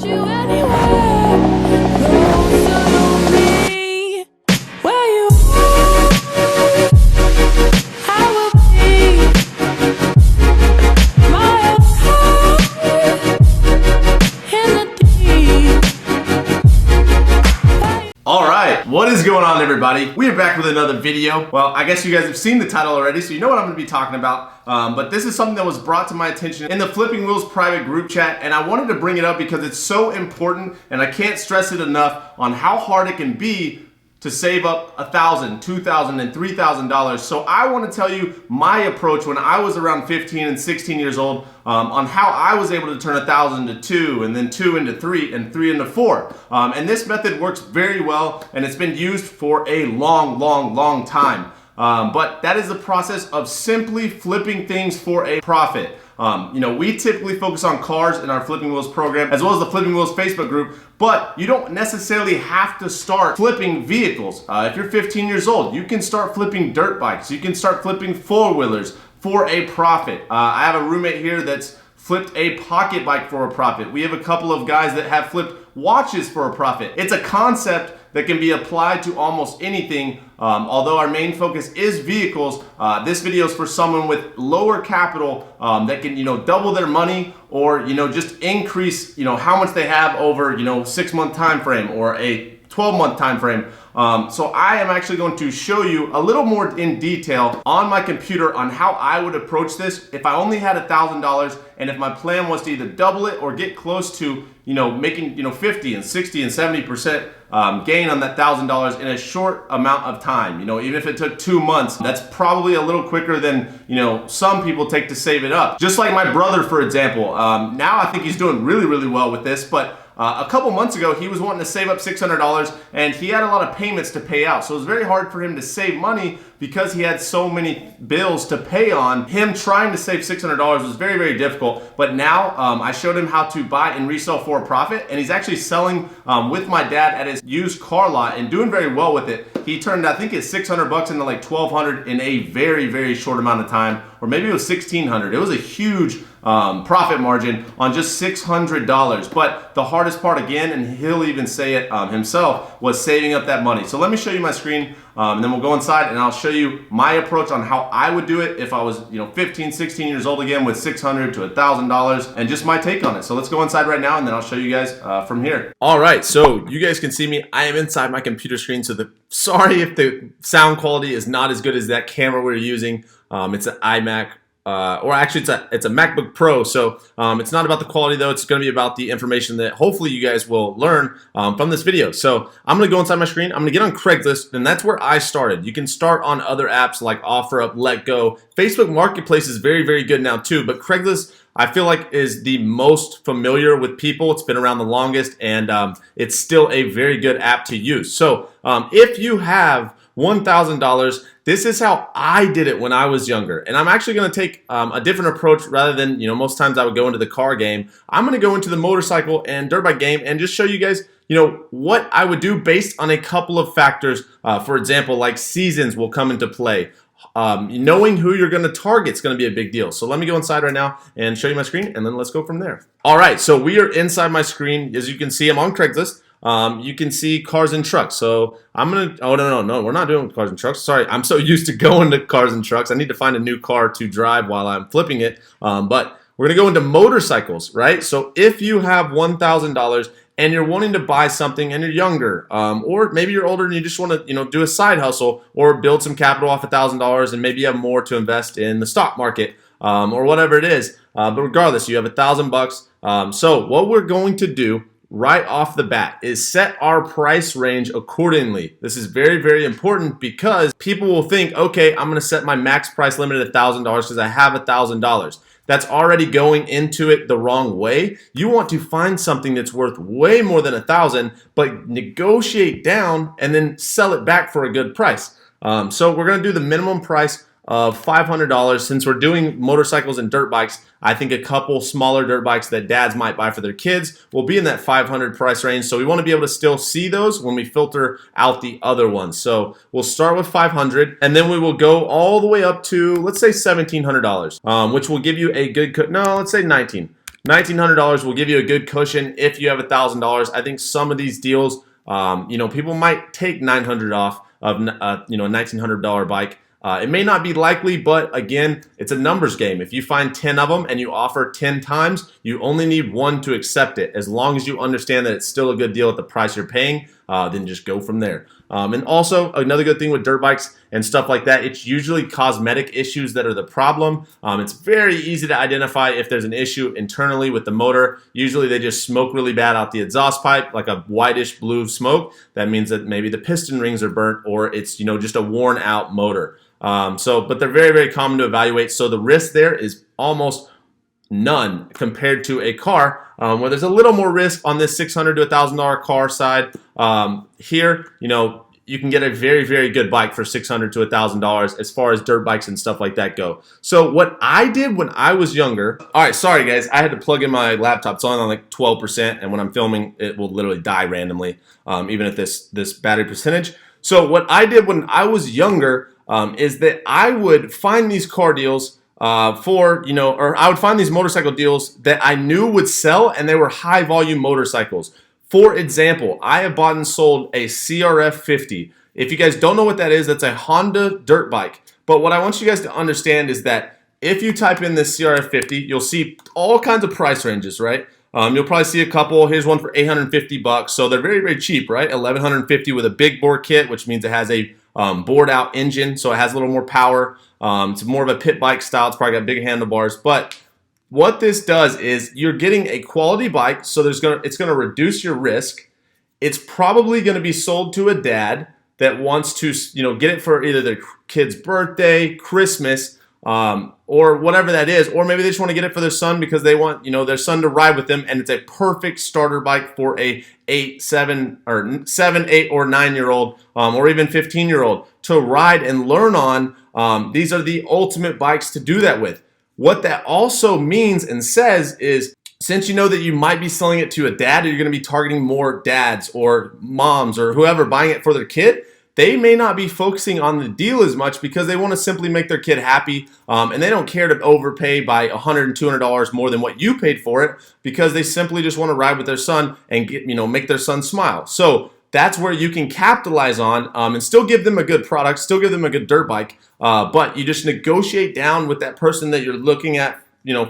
you anywhere closer to me. Where you are, I will be. My heart in the deep. All right, what is going on, everybody? We are back with another video. Well, I guess you guys have seen the title already, so you know what I'm going to be talking about. But this is something that was brought to my attention in the Flipping Wheels private group chat, and I wanted to bring it up because it's so important, and I can't stress it enough on how hard it can be to save up $1,000, $2,000, and $3,000. So I want to tell you my approach when I was around 15 and 16 years old on how I was able to turn 1,000 to 2, and then 2 into 3, and 3 into 4. And this method works very well, and it's been used for a long time. But that is the process of simply flipping things for a profit. You know, we typically focus on cars in our Flipping Wheels program, as well as the Flipping Wheels Facebook group, but you don't necessarily have to start flipping vehicles. If you're 15 years old, you can start flipping dirt bikes. You can start flipping four-wheelers for a profit. I have a roommate here that's flipped a pocket bike for a profit. We have a couple of guys that have flipped watches for a profit. It's a concept that can be applied to almost anything. Although our main focus is vehicles, this video is for someone with lower capital that can, double their money, or, just increase, how much they have over, 6-month time frame or a 12-month time frame. So I am actually going to show you a little more in detail on my computer on how I would approach this if I only had $1,000, and if my plan was to either double it or get close to, making, 50 and 60 and 70% gain on that $1,000 in a short amount of time. Even if it took 2 months, that's probably a little quicker than, some people take to save it up. Just like my brother, for example. Now I think he's doing really well with this, but a couple months ago, he was wanting to save up $600, and he had a lot of payments to pay out. So it was very hard for him to save money because he had so many bills to pay on. Him trying to save $600 was very difficult. But now I showed him how to buy and resell for a profit, and he's actually selling with my dad at his used car lot and doing very well with it. He turned, I think, his $600 into like $1,200 in a very short amount of time, or maybe it was $1,600. It was a huge profit margin on just $600. But the hardest part, again, and he'll even say it himself, was saving up that money. So let me show you my screen, and then we'll go inside and I'll show you my approach on how I would do it if I was 15, 16 years old again with $600 to $1,000, and just my take on it. So let's go inside right now, and then I'll show you guys from here. All right, so you guys can see me. I am inside my computer screen, so sorry if the sound quality is not as good as that camera we're using. It's an iMac. Or actually it's a MacBook Pro, so it's not about the quality though. It's going to be about the information that hopefully you guys will learn from this video. So I'm going to go inside my screen. I'm going to get on Craigslist, and that's where I started. You can start on other apps like OfferUp, LetGo. Facebook Marketplace is very good now too, but Craigslist, I feel like, is the most familiar with people. It's been around the longest, and it's still a very good app to use. So if you have $1,000, this is how I did it when I was younger. And I'm actually going to take a different approach rather than, most times I would go into the car game. I'm going to go into the motorcycle and dirt bike game and just show you guys, what I would do based on a couple of factors. For example, like seasons will come into play. Knowing who you're going to target is going to be a big deal. So let me go inside right now and show you my screen, and then let's go from there. All right, so we are inside my screen. As you can see, I'm on Craigslist. You can see cars and trucks. So I'm gonna, oh no, we're not doing cars and trucks. Sorry, I'm so used to going to cars and trucks. I need to find a new car to drive while I'm flipping it. But we're gonna go into motorcycles, right? So if you have $1,000 and you're wanting to buy something and you're younger, or maybe you're older and you just want to, do a side hustle or build some capital off $1,000, and maybe you have more to invest in the stock market, or whatever it is. But regardless, you have $1,000. So what we're going to do right off the bat is set our price range accordingly. This is very important because people will think, okay, I'm going to set my max price limit at $1,000 because I have $1,000. That's already going into it the wrong way. You want to find something that's worth way more than $1,000, but negotiate down and then sell it back for a good price. So we're going to do the minimum price of $500. Since we're doing motorcycles and dirt bikes, I think a couple smaller dirt bikes that dads might buy for their kids will be in that $500 price range. So we want to be able to still see those when we filter out the other ones. So we'll start with $500, and then we will go all the way up to, let's say, $1,700, which will give you a good, no, let's say 19. $1,900 will give you a good cushion if you have $1,000. I think some of these deals, people might take $900 off of a $1,900 bike. It may not be likely, but again, it's a numbers game. If you find 10 of them and you offer 10 times, you only need one to accept it. As long as you understand that it's still a good deal at the price you're paying, then just go from there. And also, another good thing with dirt bikes and stuff like that, it's usually cosmetic issues that are the problem. It's very easy to identify if there's an issue internally with the motor. Usually they just smoke really bad out the exhaust pipe, like a whitish blue smoke. That means that maybe the piston rings are burnt, or it's just a worn out motor. But they're very, very common to evaluate. So the risk there is almost none compared to a car, where there's a little more risk on this $600 to $1,000 car side. Here, you can get a very, very good bike for $600 to $1,000 as far as dirt bikes and stuff like that go. So what I did when I was younger, all right, sorry guys, I had to plug in my laptop. It's only on like 12%, and when I'm filming, it will literally die randomly, even at this battery percentage. So what I did when I was younger is that I would find these car deals or I would find these motorcycle deals that I knew would sell, and they were high volume motorcycles. For example, I have bought and sold a CRF 50. If you guys don't know what that is, that's a Honda dirt bike. But what I want you guys to understand is that if you type in this CRF 50, you'll see all kinds of price ranges, right? You'll probably see a couple. Here's one for $850. So they're very, very cheap, right? $1,150 with a big bore kit, which means it has a bored out engine, so it has a little more power. It's more of a pit bike style. It's probably got big handlebars. But what this does is you're getting a quality bike, so it's going to reduce your risk. It's probably going to be sold to a dad that wants to get it for either their kid's birthday, Christmas, or whatever that is, or maybe they just want to get it for their son because they want their son to ride with them, and it's a perfect starter bike for a 7, 8, or 9-year-old, or even 15-year-old to ride and learn on. These are the ultimate bikes to do that with. What that also means and says is, since you know that you might be selling it to a dad, or you're going to be targeting more dads or moms or whoever buying it for their kid, they may not be focusing on the deal as much because they want to simply make their kid happy, and they don't care to overpay by $100 and $200 more than what you paid for it, because they simply just want to ride with their son and make their son smile. So that's where you can capitalize on and still give them a good product, still give them a good dirt bike, but you just negotiate down with that person that you're looking at.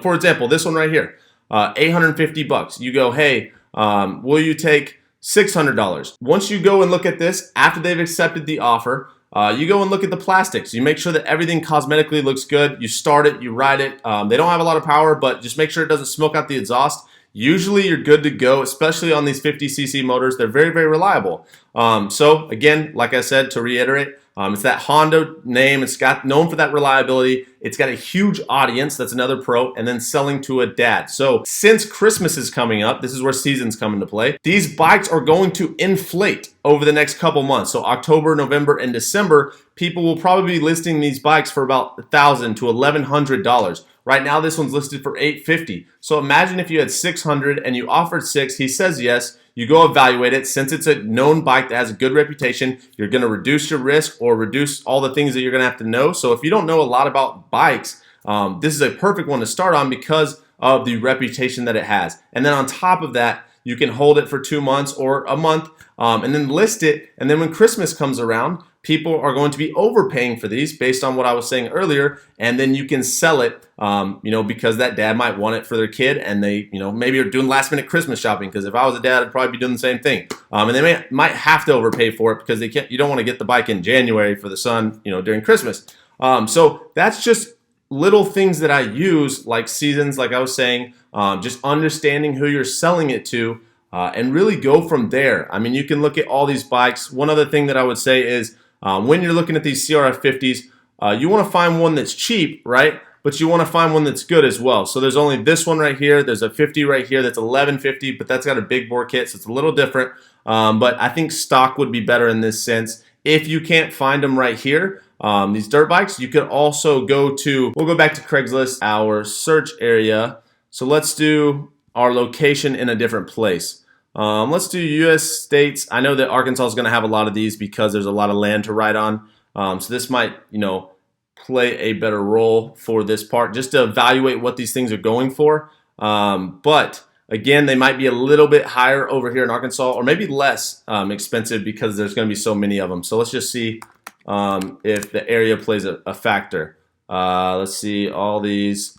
For example, this one right here, $850. You go, hey, will you take $600? Once you go and look at this, after they've accepted the offer, you go and look at the plastics. You make sure that everything cosmetically looks good. You start it, you ride it. They don't have a lot of power, but just make sure it doesn't smoke out the exhaust. Usually you're good to go, especially on these 50cc motors. They're very, very reliable. So again, like I said, to reiterate, it's that Honda name. It's got known for that reliability. It's got a huge audience. That's another pro. And then selling to a dad. So since Christmas is coming up, this is where seasons come into play. These bikes are going to inflate over the next couple months. So October, November, and December, people will probably be listing these bikes for about $1,000 to $1,100. Right now, this one's listed for $850. So imagine if you had $600 and you offered $6. He says yes. You go evaluate it. Since it's a known bike that has a good reputation, you're going to reduce your risk or reduce all the things that you're going to have to know. So if you don't know a lot about bikes, this is a perfect one to start on because of the reputation that it has. And then on top of that, you can hold it for 2 months or a month, and then list it. And then when Christmas comes around, people are going to be overpaying for these based on what I was saying earlier, and then you can sell it, because that dad might want it for their kid, and they, maybe are doing last minute Christmas shopping. Because if I was a dad, I'd probably be doing the same thing, and they might have to overpay for it because you don't want to get the bike in January for the son, during Christmas. So that's just little things that I use, like seasons, like I was saying, just understanding who you're selling it to, and really go from there. I mean, you can look at all these bikes. One other thing that I would say is, when you're looking at these CRF 50s, you want to find one that's cheap, right? But you want to find one that's good as well. So there's only this one right here. There's a 50 right here that's $1,150, but that's got a big bore kit, so it's a little different. But I think stock would be better in this sense. If you can't find them right here, these dirt bikes, you could also we'll go back to Craigslist, our search area. So let's do our location in a different place. Let's do U.S. states. I know that Arkansas is going to have a lot of these because there's a lot of land to ride on. So this might, play a better role for this part, just to evaluate what these things are going for. But again, they might be a little bit higher over here in Arkansas, or maybe less expensive because there's going to be so many of them. So let's just see if the area plays a factor. Let's see all these.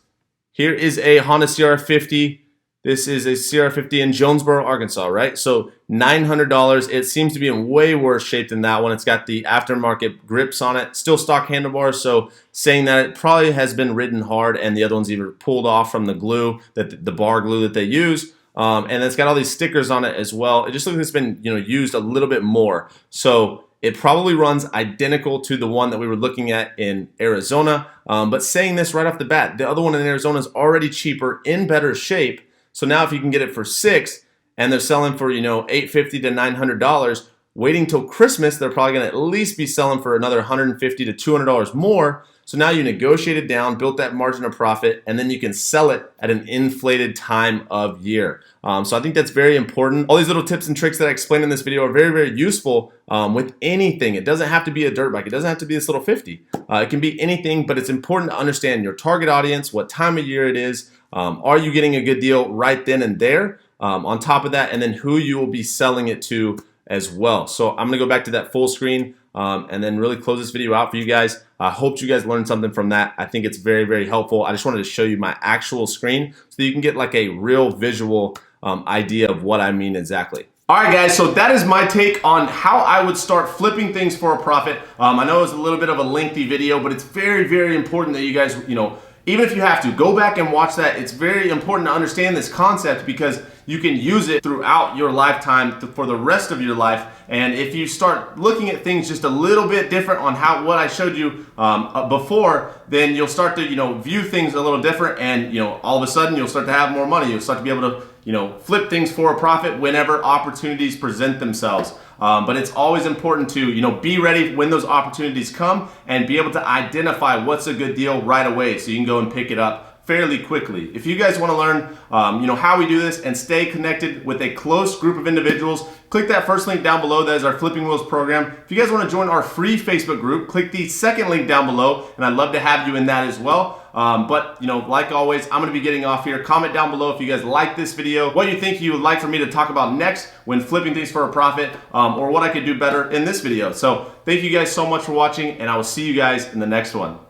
Here is a Honda CR50. This is a CR50 in Jonesboro, Arkansas, right? So $900. It seems to be in way worse shape than that one. It's got the aftermarket grips on it, still stock handlebars, so saying that it probably has been ridden hard and the other one's either pulled off from the glue, the bar glue that they use. And it's got all these stickers on it as well. It just looks like it's been used a little bit more. So it probably runs identical to the one that we were looking at in Arizona. But saying this right off the bat, the other one in Arizona is already cheaper, in better shape. So now if you can get it for $6 and they're selling for $850 to $900, waiting till Christmas, they're probably going to at least be selling for another $150 to $200 more. So now you negotiated down, built that margin of profit, and then you can sell it at an inflated time of year. So I think that's very important. All these little tips and tricks that I explained in this video are very, very useful with anything. It doesn't have to be a dirt bike. It doesn't have to be this little 50. It can be anything, but it's important to understand your target audience, what time of year it is. Are you getting a good deal right then and there? On top of that, and then who you will be selling it to as well. So I'm gonna go back to that full screen and then really close this video out for you guys. I hope you guys learned something from that. I think it's very, very helpful. I just wanted to show you my actual screen so that you can get like a real visual idea of what I mean exactly. All right, guys, so that is my take on how I would start flipping things for a profit. I know it was a little bit of a lengthy video, but it's very, very important that you guys, even if you have to, go back and watch that. It's very important to understand this concept because you can use it throughout your lifetime for the rest of your life. And if you start looking at things just a little bit different on what I showed you before, then you'll start to view things a little different, and all of a sudden you'll start to have more money. You'll start to be able to flip things for a profit whenever opportunities present themselves. But it's always important to be ready when those opportunities come and be able to identify what's a good deal right away so you can go and pick it up fairly quickly. If you guys want to learn how we do this and stay connected with a close group of individuals, click that first link down below. That is our Flipping Wheels program. If you guys want to join our free Facebook group, click the second link down below, and I'd love to have you in that as well. But like always, I'm going to be getting off here. Comment down below if you guys like this video, what you think you would like for me to talk about next when flipping things for a profit, or what I could do better in this video. So thank you guys so much for watching, and I will see you guys in the next one.